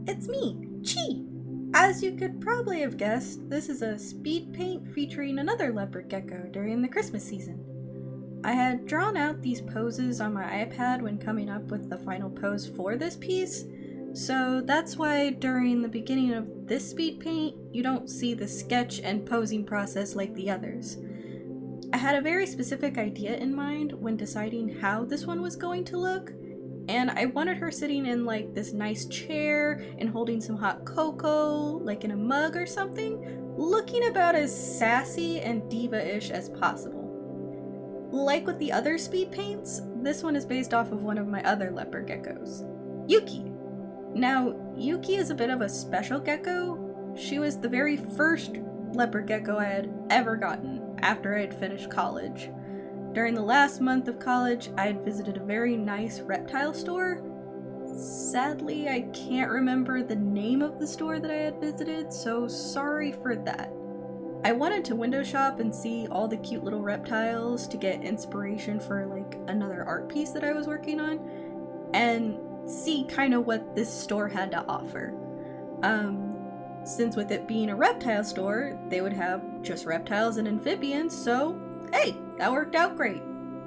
It's me, Chi! As you could probably have guessed, this is a speed paint featuring another leopard gecko during the Christmas season. I had drawn out these poses on my iPad when coming up with the final pose for this piece, so that's why during the beginning of this speed paint, you don't see the sketch and posing process like the others. I had a very specific idea in mind when deciding how this one was going to look, and I wanted her sitting in like this nice chair and holding some hot cocoa, like in a mug or something, looking about as sassy and diva-ish as possible. Like with the other speed paints, this one is based off of one of my other leopard geckos, Yuki. Now, Yuki is a bit of a special gecko. She was the very first leopard gecko I had ever gotten after I had finished college. During the last month of college, I had visited a very nice reptile store. Sadly, I can't remember the name of the store that I had visited, so sorry for that. I wanted to window shop and see all the cute little reptiles to get inspiration for like another art piece that I was working on, and see kind of what this store had to offer. Since with it being a reptile store, they would have just reptiles and amphibians, so hey, that worked out great.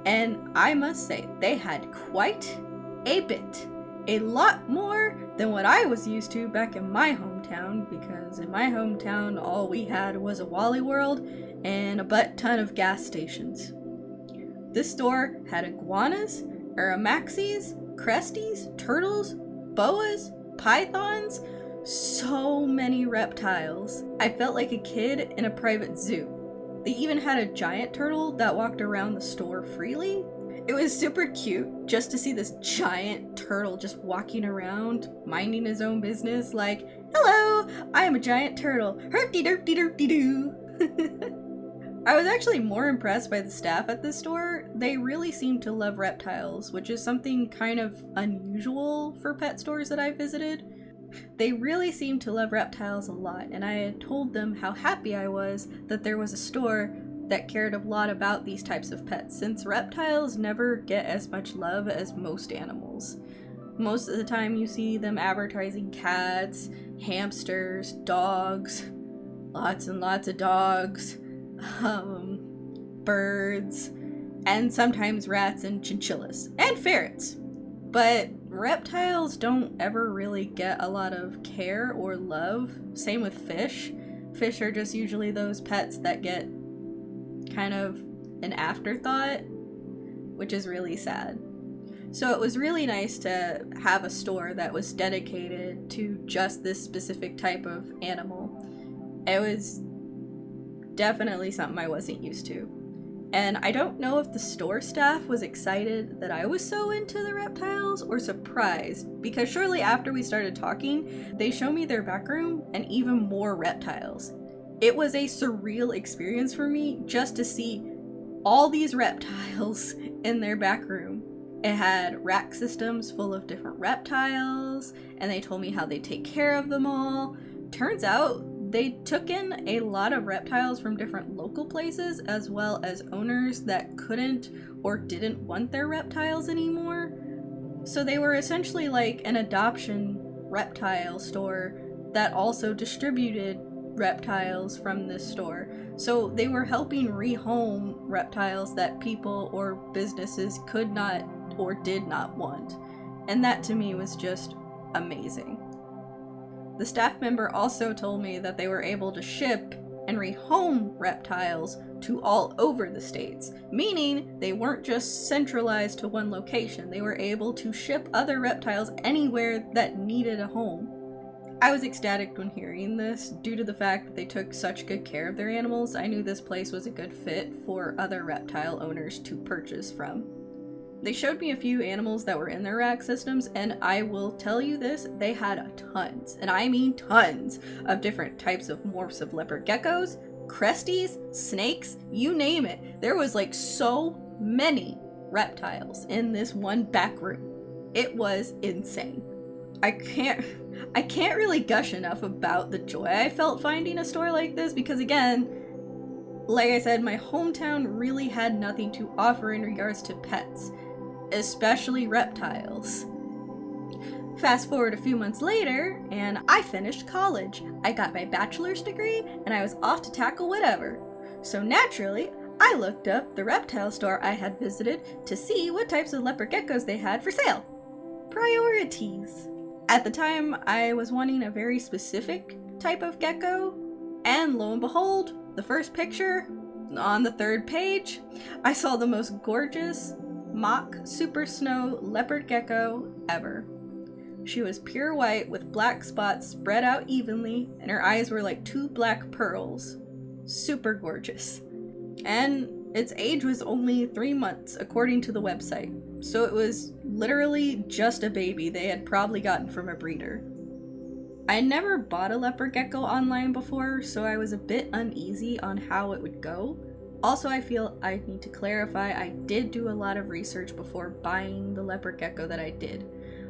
And I must say, they had quite a bit. A lot more than what I was used to back in my hometown, because in my hometown all we had was a Wally World and a butt ton of gas stations. This store had iguanas, aramaxes, cresties, turtles, boas, pythons, so many reptiles. I felt like a kid in a private zoo. They even had a giant turtle that walked around the store freely. It was super cute just to see this giant turtle just walking around, minding his own business like, hello, I am a giant turtle, herpty-derpty-derpty-doo. I was actually more impressed by the staff at this store. They really seemed to love reptiles, which is something kind of unusual for pet stores that I visited. They really seemed to love reptiles a lot, and I had told them how happy I was that there was a store that cared a lot about these types of pets, since reptiles never get as much love as most animals. Most of the time you see them advertising cats, hamsters, dogs, lots and lots of dogs, birds, and sometimes rats and chinchillas, and ferrets. But reptiles don't ever really get a lot of care or love. Same with fish. Fish are just usually those pets that get kind of an afterthought, which is really sad. So it was really nice to have a store that was dedicated to just this specific type of animal. It was definitely something I wasn't used to. And I don't know if the store staff was excited that I was so into the reptiles or surprised, because shortly after we started talking, they showed me their backroom and even more reptiles. It was a surreal experience for me just to see all these reptiles in their backroom. It had rack systems full of different reptiles, and they told me how they take care of them all. Turns out they took in a lot of reptiles from different local places, as well as owners that couldn't or didn't want their reptiles anymore. So they were essentially like an adoption reptile store that also distributed reptiles from this store. So they were helping rehome reptiles that people or businesses could not or did not want. And that to me was just amazing. The staff member also told me that they were able to ship and rehome reptiles to all over the states, meaning they weren't just centralized to one location. They were able to ship other reptiles anywhere that needed a home. I was ecstatic when hearing this. Due to the fact that they took such good care of their animals, I knew this place was a good fit for other reptile owners to purchase from. They showed me a few animals that were in their rack systems, and I will tell you this, they had tons, and I mean tons, of different types of morphs of leopard geckos, cresties, snakes, you name it. There was like so many reptiles in this one back room. It was insane. I can't really gush enough about the joy I felt finding a store like this, because again, like I said, my hometown really had nothing to offer in regards to pets, especially reptiles. Fast forward a few months later, and I finished college. I got my bachelor's degree, and I was off to tackle whatever. So naturally, I looked up the Reptile Store I had visited to see what types of leopard geckos they had for sale. Priorities. At the time, I was wanting a very specific type of gecko, and lo and behold, the first picture, on the third page, I saw the most gorgeous mock super snow leopard gecko ever. She was pure white with black spots spread out evenly, and her eyes were like two black pearls. Super gorgeous. And its age was only 3 months, according to the website. So it was literally just a baby they had probably gotten from a breeder. I had never bought a leopard gecko online before, so I was a bit uneasy on how it would go. Also, I feel I need to clarify, I did do a lot of research before buying the leopard gecko that I did.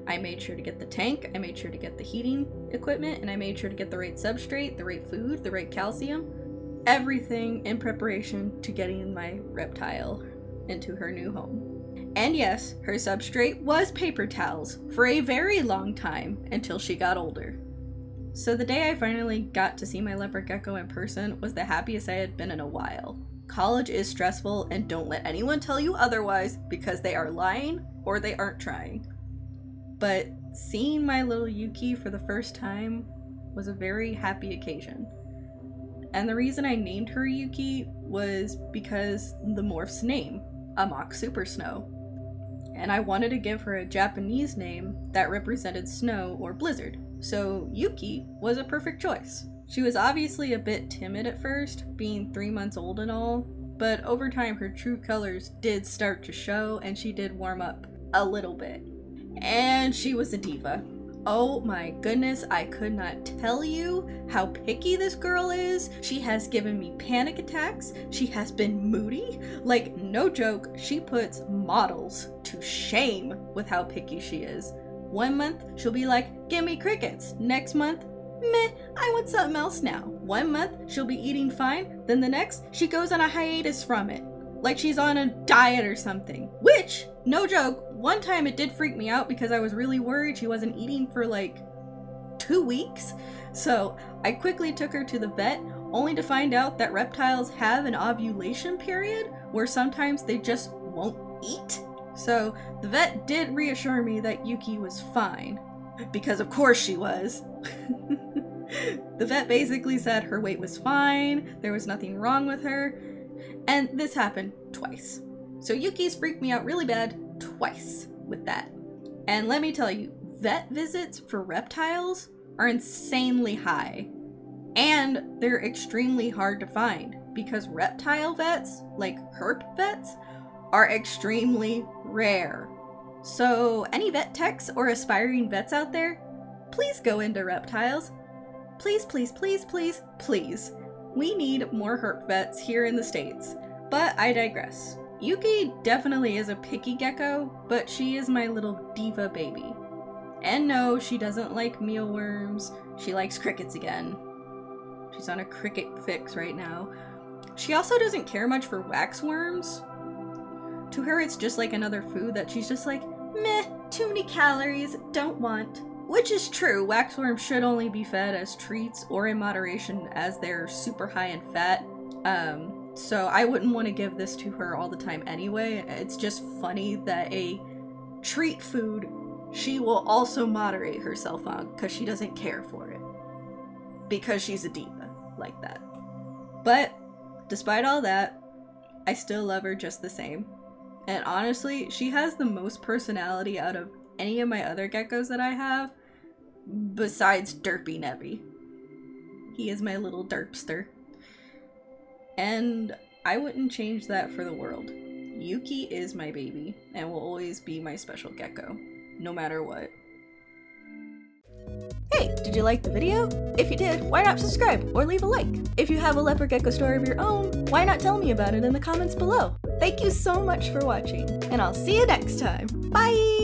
I made sure to get the tank, I made sure to get the heating equipment, and I made sure to get the right substrate, the right food, the right calcium. Everything in preparation to getting my reptile into her new home. And yes, her substrate was paper towels for a very long time until she got older. So the day I finally got to see my leopard gecko in person was the happiest I had been in a while. College is stressful, and don't let anyone tell you otherwise, because they are lying or they aren't trying. But seeing my little Yuki for the first time was a very happy occasion. And the reason I named her Yuki was because the morph's name, Amok Super Snow. And I wanted to give her a Japanese name that represented snow or blizzard, so Yuki was a perfect choice. She was obviously a bit timid at first, being 3 months old and all, but over time her true colors did start to show, and she did warm up a little bit. And she was a diva. Oh my goodness, I could not tell you how picky this girl is. She has given me panic attacks. She has been moody. Like, no joke, she puts models to shame with how picky she is. 1 month, she'll be like, give me crickets. Next month, meh, I want something else now. 1 month, she'll be eating fine. Then the next, she goes on a hiatus from it. Like she's on a diet or something. Which, no joke, one time it did freak me out because I was really worried she wasn't eating for like 2 weeks. So I quickly took her to the vet, only to find out that reptiles have an ovulation period where sometimes they just won't eat. So the vet did reassure me that Yuki was fine, because of course she was. The vet basically said her weight was fine, there was nothing wrong with her, and this happened twice. So Yuki's freaked me out really bad twice with that. And let me tell you, vet visits for reptiles are insanely high, and they're extremely hard to find because reptile vets, like herp vets, are extremely rare. So any vet techs or aspiring vets out there, please go into reptiles. Please, please, please, please, please. We need more herp vets here in the States. But I digress. Yuki definitely is a picky gecko, but she is my little diva baby. And no, she doesn't like mealworms. She likes crickets again. She's on a cricket fix right now. She also doesn't care much for waxworms. To her, it's just like another food that she's just like, meh, too many calories, don't want. Which is true, waxworms should only be fed as treats or in moderation as they're super high in fat. So I wouldn't want to give this to her all the time anyway. It's just funny that a treat food she will also moderate herself on because she doesn't care for it. Because she's a diva like that. But despite all that, I still love her just the same. And honestly, she has the most personality out of any of my other geckos that I have, besides Derpy Nebby. He is my little derpster. And I wouldn't change that for the world. Yuki is my baby, and will always be my special gecko, no matter what. Hey, did you like the video? If you did, why not subscribe or leave a like? If you have a leopard gecko story of your own, why not tell me about it in the comments below? Thank you so much for watching, and I'll see you next time. Bye!